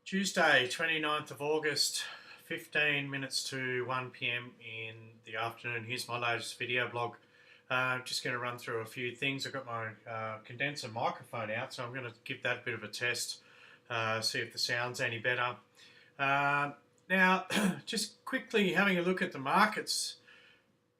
Tuesday, 29th of August, 15 minutes to 1 p.m. in the afternoon. Here's my latest video blog. I'm just going to run through a few things. I've got my condenser microphone out, so I'm going to give that a bit of a test, see if the sound's any better. Now, just quickly having a look at the markets.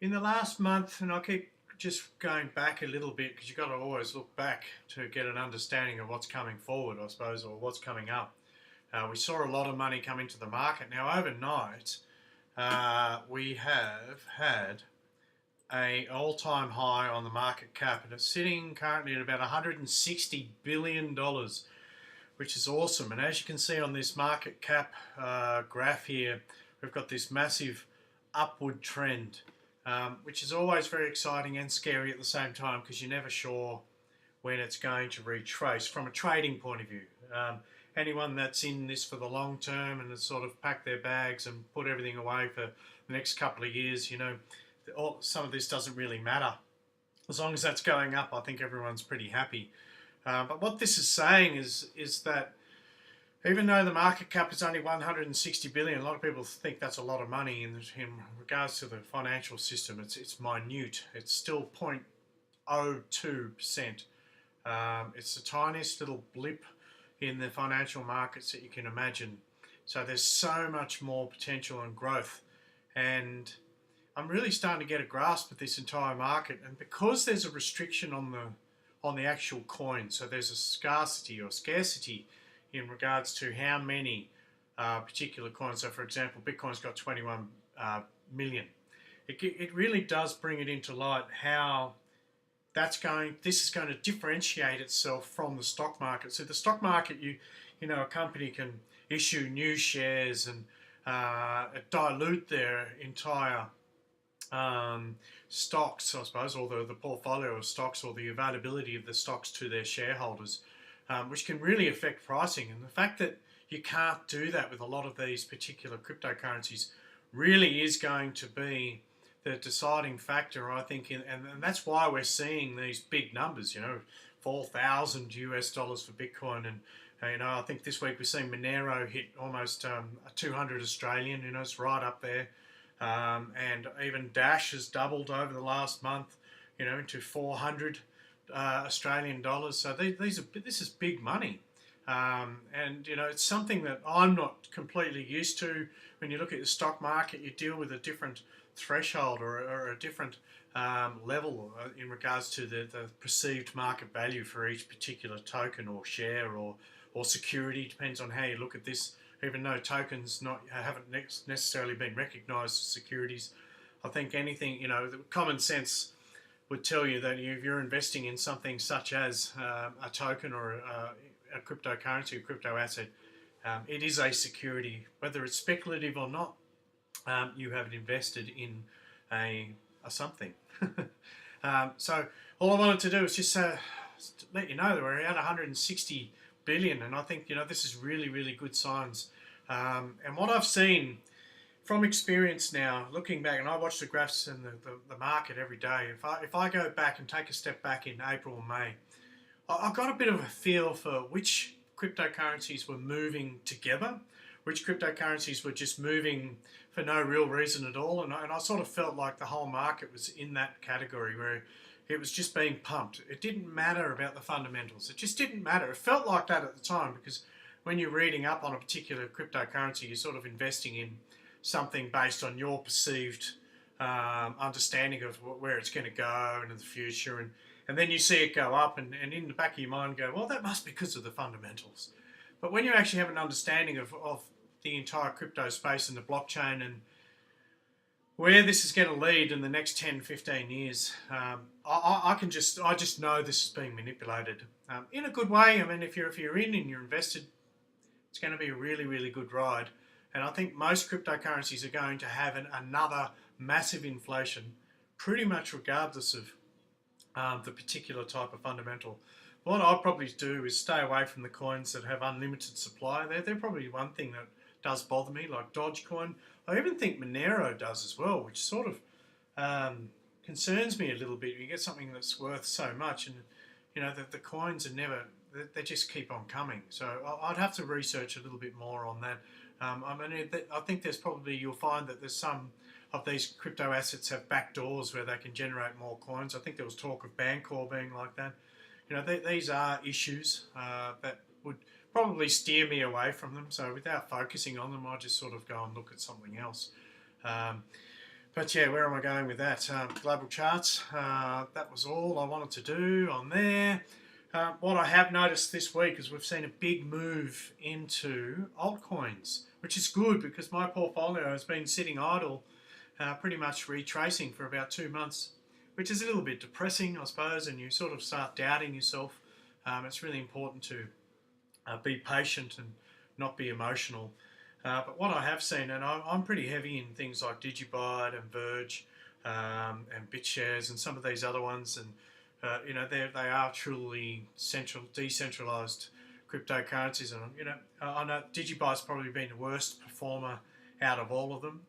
In the last month, and I'll keep just going back a little bit because you've got to always look back to get an understanding of what's coming forward, I suppose, or what's coming up. We saw a lot of money come into the market. Now, overnight, we have had an all-time high on the market cap, and it's sitting currently at about $160 billion, which is awesome. And as you can see on this market cap graph here, we've got this massive upward trend, which is always very exciting and scary at the same time because you're never sure when it's going to retrace from a trading point of view. Anyone that's in this for the long term and has sort of packed their bags and put everything away for the next couple of years, you know, some of this doesn't really matter. As long as that's going up, I think everyone's pretty happy. But what this is saying is that even though the market cap is only 160 billion, a lot of people think that's a lot of money in regards to the financial system. It's minute. It's still 0.02%. It's the tiniest little blip in the financial markets that you can imagine. So there's so much more potential and growth, and I'm really starting to get a grasp of this entire market. And because there's a restriction on the actual coin, so there's a scarcity in regards to how many particular coins. So for example, Bitcoin's got 21 million. It really does bring it into light how this is going to differentiate itself from the stock market. So the stock market, you know, a company can issue new shares and dilute their entire stocks, I suppose, or the portfolio of stocks, or the availability of the stocks to their shareholders, which can really affect pricing. And the fact that you can't do that with a lot of these particular cryptocurrencies really is going to be the deciding factor, I think, and that's why we're seeing these big numbers, you know, $4,000 for Bitcoin, and you know, I think this week we've seen Monero hit almost 200 Australian, you know, it's right up there, and even Dash has doubled over the last month, you know, into 400 Australian dollars. So this is big money, and you know, it's something that I'm not completely used to. When you look at the stock market, you deal with a different threshold or a different level in regards to the perceived market value for each particular token or share or security. Depends on how you look at this. Even though tokens haven't necessarily been recognised as securities, I think anything, you know, the common sense would tell you that if you're investing in something such as a token or a cryptocurrency, a crypto asset, it is a security, whether it's speculative or not. You have invested in a something. So all I wanted to do is just let you know that we're at 160 billion, and I think, you know, this is really, really good signs. And what I've seen from experience now, looking back, and I watch the graphs and the market every day. If I go back and take a step back in April or May, I got a bit of a feel for which cryptocurrencies were moving together, which cryptocurrencies were just moving for no real reason at all, and I sort of felt like the whole market was in that category where it was just being pumped. It didn't matter about the fundamentals. It just didn't matter. It felt like that at the time, because when you're reading up on a particular cryptocurrency, you're sort of investing in something based on your perceived understanding of where it's going to go and in the future, and then you see it go up, and in the back of your mind go, well, that must be because of the fundamentals. But when you actually have an understanding of the entire crypto space and the blockchain and where this is going to lead in the next 10, 15 years, I just know this is being manipulated in a good way. I mean, if you're in and you're invested, it's going to be a really, really good ride. And I think most cryptocurrencies are going to have another massive inflation, pretty much regardless of the particular type of fundamental. What I'll probably do is stay away from the coins that have unlimited supply. They're probably one thing that does bother me, like Dogecoin. I even think Monero does as well, which sort of concerns me a little bit. You get something that's worth so much, and you know, the coins are they just keep on coming. So I'd have to research a little bit more on that. I mean, I think there's probably, you'll find that there's some of these crypto assets have back doors where they can generate more coins. I think there was talk of Bancor being like that. You know, these are issues that would probably steer me away from them. So without focusing on them, I just sort of go and look at something else. But yeah, where am I going with that? Global charts, that was all I wanted to do on there. What I have noticed this week is we've seen a big move into altcoins, which is good because my portfolio has been sitting idle, pretty much retracing for about 2 months, which is a little bit depressing, I suppose, and you sort of start doubting yourself. It's really important to be patient and not be emotional. But what I have seen, and I'm pretty heavy in things like DigiByte and Verge and Bitshares and some of these other ones, and you know, they are truly decentralized cryptocurrencies. And you know, I know DigiByte's probably been the worst performer out of all of them.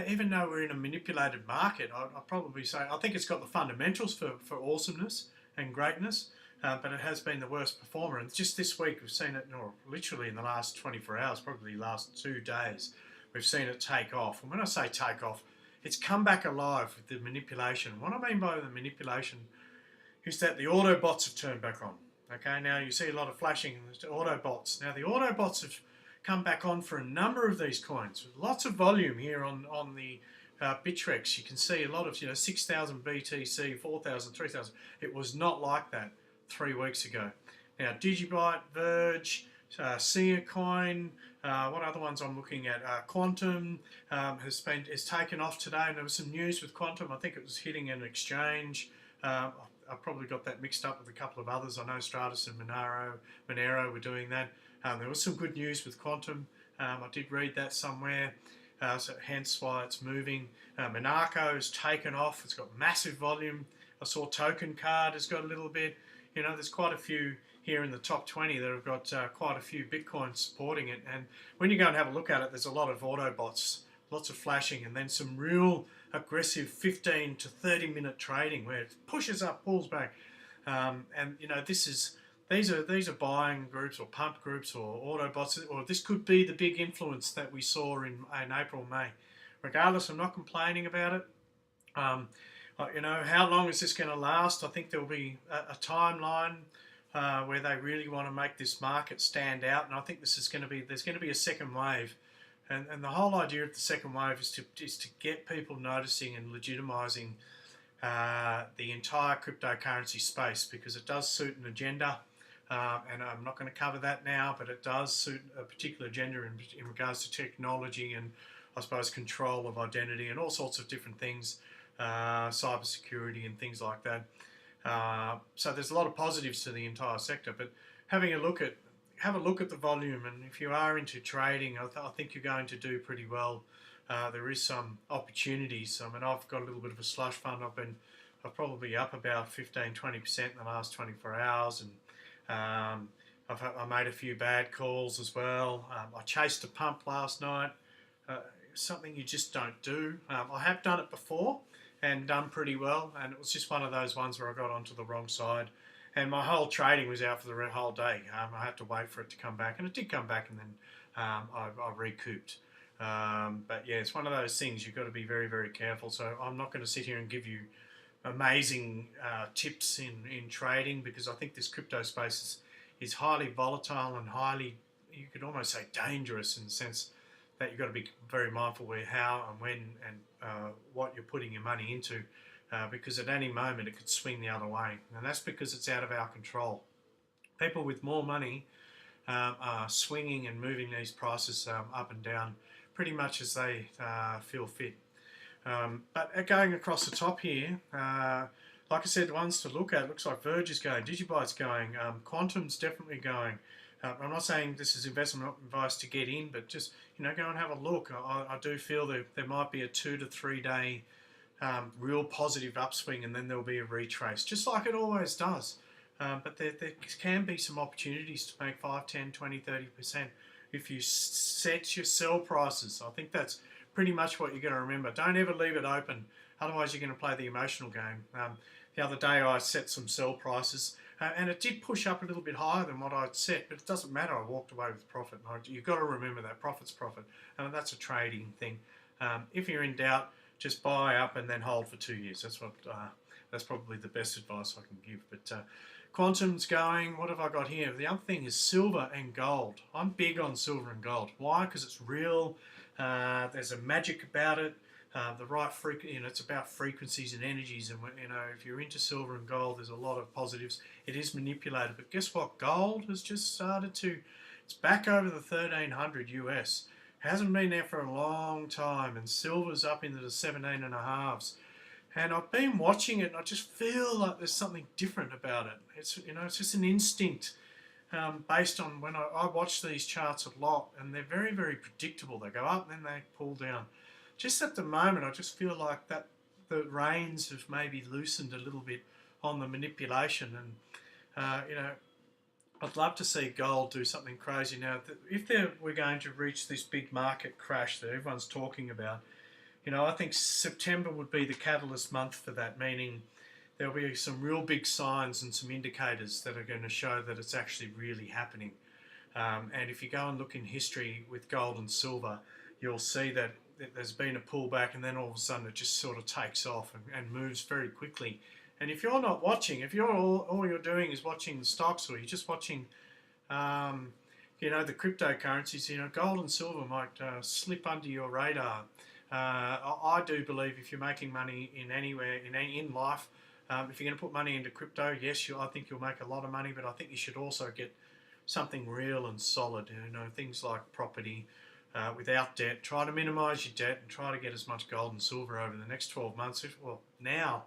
Even though we're in a manipulated market, I'd probably say I think it's got the fundamentals for awesomeness and greatness. But it has been the worst performer, and just this week we've seen it, or literally in the last 24 hours, probably the last 2 days, we've seen it take off. And when I say take off, it's come back alive with the manipulation. What I mean by the manipulation is that the Autobots have turned back on. Okay, now you see a lot of flashing Autobots. Now the Autobots have come back on for a number of these coins. Lots of volume here on the Bittrex. You can see a lot of, you know, 6,000 BTC, 4,000, 3,000. It was not like that 3 weeks ago. Now DigiByte, Verge, LITECOIN, what other ones I'm looking at? Quantum has taken off today, and there was some news with Quantum. I think it was hitting an exchange. I probably got that mixed up with a couple of others. I know Stratus and Monero were doing that. There was some good news with Quantum. I did read that somewhere, so hence why it's moving. Monarcho's taken off. It's got massive volume. I saw Token Card has got a little bit. You know, there's quite a few here in the top 20 that have got quite a few Bitcoins supporting it. And when you go and have a look at it, there's a lot of Autobots, lots of flashing, and then some real aggressive 15 to 30 minute trading where it pushes up, pulls back. And you know, these are buying groups or pump groups or Autobots, or this could be the big influence that we saw in April, May. Regardless, I'm not complaining about it. You know, how long is this going to last? I think there will be a timeline where they really want to make this market stand out, and I think there's going to be a second wave, and the whole idea of the second wave is to get people noticing and legitimizing the entire cryptocurrency space, because it does suit an agenda, and I'm not going to cover that now, but it does suit a particular agenda in regards to technology and, I suppose, control of identity and all sorts of different things. Cybersecurity and things like that. So there's a lot of positives to the entire sector, but have a look at the volume, and if you are into trading, I think you're going to do pretty well. There is some opportunities. I mean, I've got a little bit of a slush fund. I'm probably up about 15-20% in the last 24 hours, and I made a few bad calls as well. I chased a pump last night. Something you just don't do. I have done it before and done pretty well, and it was just one of those ones where I got onto the wrong side, and my whole trading was out for the whole day. I had to wait for it to come back, and it did come back, and then I recouped. But yeah, it's one of those things you've got to be very, very careful. So I'm not going to sit here and give you amazing tips in trading, because I think this crypto space is highly volatile and highly, you could almost say, dangerous, in the sense that you've got to be very mindful where, how and when and what you're putting your money into, because at any moment it could swing the other way, and that's because it's out of our control. People with more money are swinging and moving these prices up and down pretty much as they feel fit. But going across the top here, like I said, the ones to look at, looks like Verge is going, DigiByte's going, Quantum's definitely going. I'm not saying this is investment advice to get in, but just, you know, go and have a look. I do feel that there might be a 2 to 3 day real positive upswing, and then there'll be a retrace, just like it always does. But there can be some opportunities to make 5, 10, 20, 30% if you set your sell prices. I think that's pretty much what you're going to remember. Don't ever leave it open, otherwise you're going to play the emotional game. The other day I set some sell prices. And it did push up a little bit higher than what I'd set, but it doesn't matter. I walked away with profit. You've got to remember that profit's profit, and that's a trading thing. If you're in doubt, just buy up and then hold for 2 years. That's probably the best advice I can give. But quantum's going. What have I got here? The other thing is silver and gold. I'm big on silver and gold. Why? Because it's real. There's a magic about it. The right frequency, it's about frequencies and energies, and if you're into silver and gold, there's a lot of positives. It is manipulated, but guess what? Gold has just started to, it's back over the 1300 US. Hasn't been there for a long time, and silver's up into the 17.5s. And I've been watching it, and I just feel like there's something different about it. It's just an instinct based on when I watch these charts a lot, and they're very, very predictable. They go up, and then they pull down. Just at the moment, I just feel like that the reins have maybe loosened a little bit on the manipulation, and I'd love to see gold do something crazy now. If we're going to reach this big market crash that everyone's talking about, I think September would be the catalyst month for that, meaning there'll be some real big signs and some indicators that are going to show that it's actually really happening. And if you go and look in history with gold and silver, you'll see that there's been a pullback, and then all of a sudden it just sort of takes off and moves very quickly. And if you're not watching, if you're all you're doing is watching the stocks, or you're just watching, the cryptocurrencies, gold and silver might slip under your radar. I do believe if you're making money in anywhere in life, if you're going to put money into crypto, yes, I think you'll make a lot of money, but I think you should also get something real and solid. Things like property. Without debt, try to minimise your debt and try to get as much gold and silver over the next 12 months. Now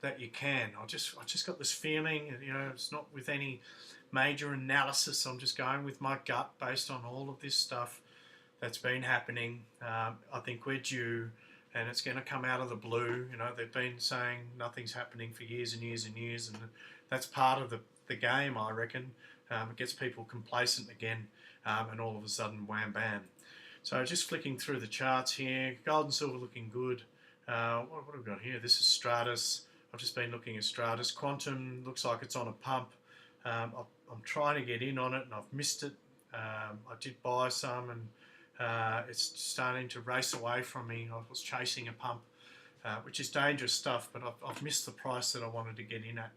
that you can. I just got this feeling, it's not with any major analysis. I'm just going with my gut based on all of this stuff that's been happening. I think we're due, and it's going to come out of the blue. They've been saying nothing's happening for years and years and years, and that's part of the game, I reckon. It gets people complacent again, and all of a sudden, wham, bam. So just flicking through the charts here, gold and silver looking good. What have we got here? This is Stratus. I've just been looking at Stratus. Quantum looks like it's on a pump. I'm trying to get in on it, and I've missed it. I did buy some, and it's starting to race away from me. I was chasing a pump, which is dangerous stuff, but I've missed the price that I wanted to get in at.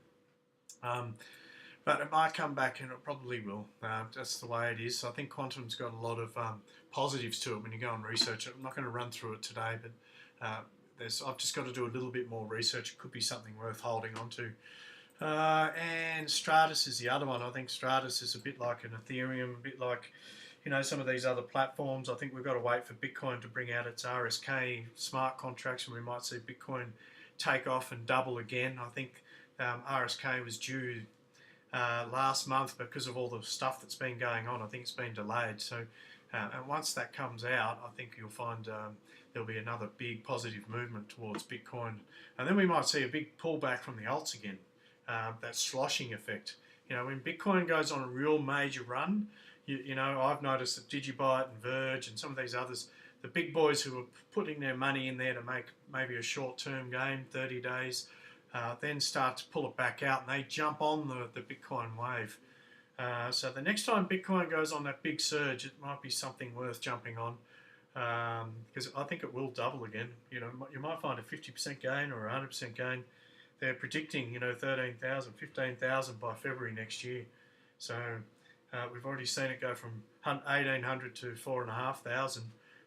But it might come back, and it probably will. That's the way it is. I think quantum's got a lot of positives to it when you go and research it. I'm not going to run through it today, but I've just got to do a little bit more research. It could be something worth holding on to. And Stratus is the other one. I think Stratus is a bit like an Ethereum, a bit like some of these other platforms. I think we've got to wait for Bitcoin to bring out its RSK smart contracts, and we might see Bitcoin take off and double again. I think RSK was due last month because of all the stuff that's been going on. I think it's been delayed. So, and once that comes out, I think you'll find there'll be another big positive movement towards Bitcoin, and then we might see a big pullback from the alts again. That sloshing effect. When Bitcoin goes on a real major run, I've noticed that DigiByte and Verge and some of these others, the big boys who are putting their money in there to make maybe a short-term gain, 30 days, then start to pull it back out, and they jump on the Bitcoin wave. So the next time Bitcoin goes on that big surge, it might be something worth jumping on, because I think it will double again. You might find a 50% gain or a 100% gain. They're predicting, 13,000, 15,000 by February next year. So we've already seen it go from 1,800 to 4,500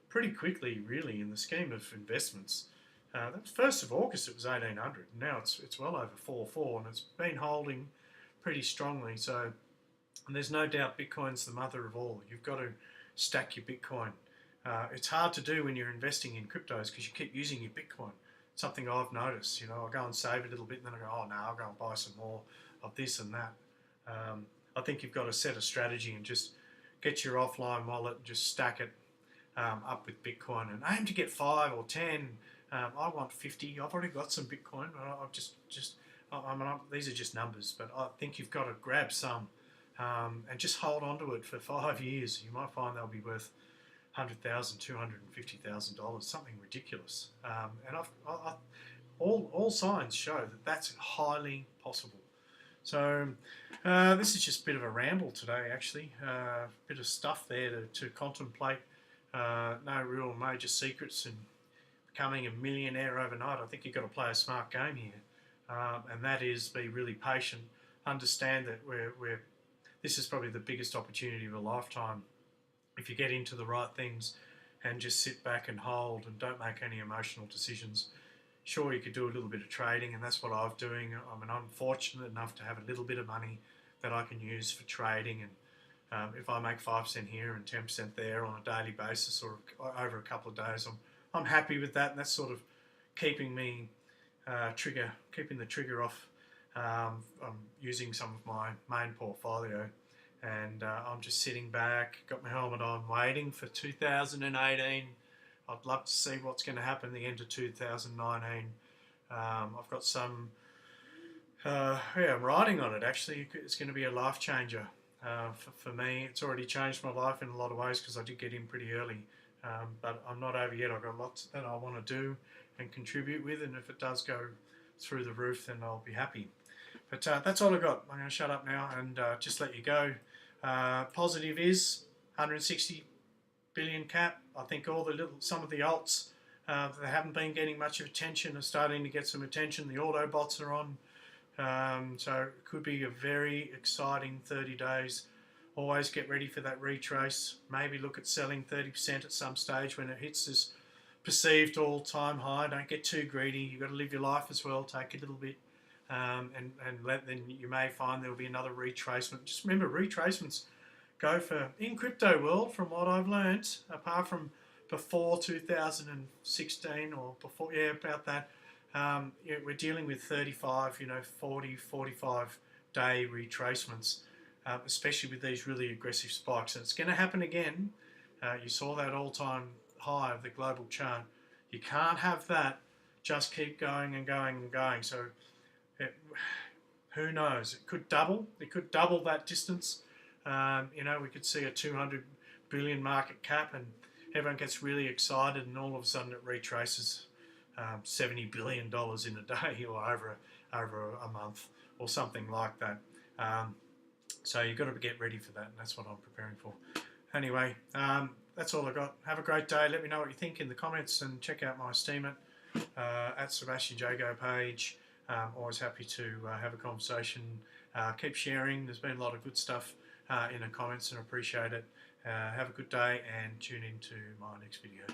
pretty quickly, really, in the scheme of investments. That was 1st of August, it was 1,800. Now it's well over 4,400, and it's been holding pretty strongly. So, and there's no doubt Bitcoin's the mother of all. You've got to stack your Bitcoin. It's hard to do when you're investing in cryptos because you keep using your Bitcoin. Something I've noticed, I'll go and save a little bit, and then I go, oh no, I'll go and buy some more of this and that. I think you've got to set a strategy and just get your offline wallet and just stack it up with Bitcoin, and aim to get 5 or 10. I want 50. I've already got some Bitcoin. These are just numbers, but I think you've got to grab some and just hold on to it for 5 years. You might find they'll be worth $100,000, $250,000, something ridiculous. And all signs show that that's highly possible. So this is just a bit of a ramble today, actually. A bit of stuff there to contemplate. No real major secrets in becoming a millionaire overnight. I think you've got to play a smart game here, and that is be really patient. Understand that this is probably the biggest opportunity of a lifetime. If you get into the right things and just sit back and hold and don't make any emotional decisions. Sure, you could do a little bit of trading, and that's what I'm doing. I mean, I'm fortunate enough to have a little bit of money that I can use for trading, and if I make 5% here and 10% there on a daily basis or over a couple of days, I'm happy with that, and that's sort of keeping me keeping the trigger off. I'm using some of my main portfolio, and I'm just sitting back, got my helmet on, waiting for 2018. I'd love to see what's going to happen at the end of 2019. I've got some, I'm riding on it actually. It's going to be a life changer for me. It's already changed my life in a lot of ways because I did get in pretty early. But I'm not over yet. I've got lots that I want to do and contribute with, and if it does go through the roof, then I'll be happy. But that's all I've got. I'm going to shut up now and just let you go. Positive is 160 billion cap. I think some of the alts that haven't been getting much of attention are starting to get some attention. The auto bots are on, so it could be a very exciting 30 days. Always get ready for that retrace. Maybe look at selling 30% at some stage when it hits this perceived all-time high. Don't get too greedy. You've got to live your life as well. Take a little bit, and then you may find there will be another retracement. Just remember, retracements go for, in crypto world, from what I've learnt, apart from before 2016 or before, about that, we're dealing with 35, 40, 45 day retracements, especially with these really aggressive spikes. And it's going to happen again. You saw that all-time high of the global chart. You can't have that just keep going and going and going. So who knows? It could double. It could double that distance. We could see a 200 billion market cap and everyone gets really excited and all of a sudden it retraces $70 billion in a day or over a month or something like that. So you've got to get ready for that, and that's what I'm preparing for. Anyway, that's all I got. Have a great day. Let me know what you think in the comments and check out my Steem at Sebastian Jago page. Always happy to have a conversation. Keep sharing. There's been a lot of good stuff in the comments and I appreciate it. Have a good day and tune in to my next video.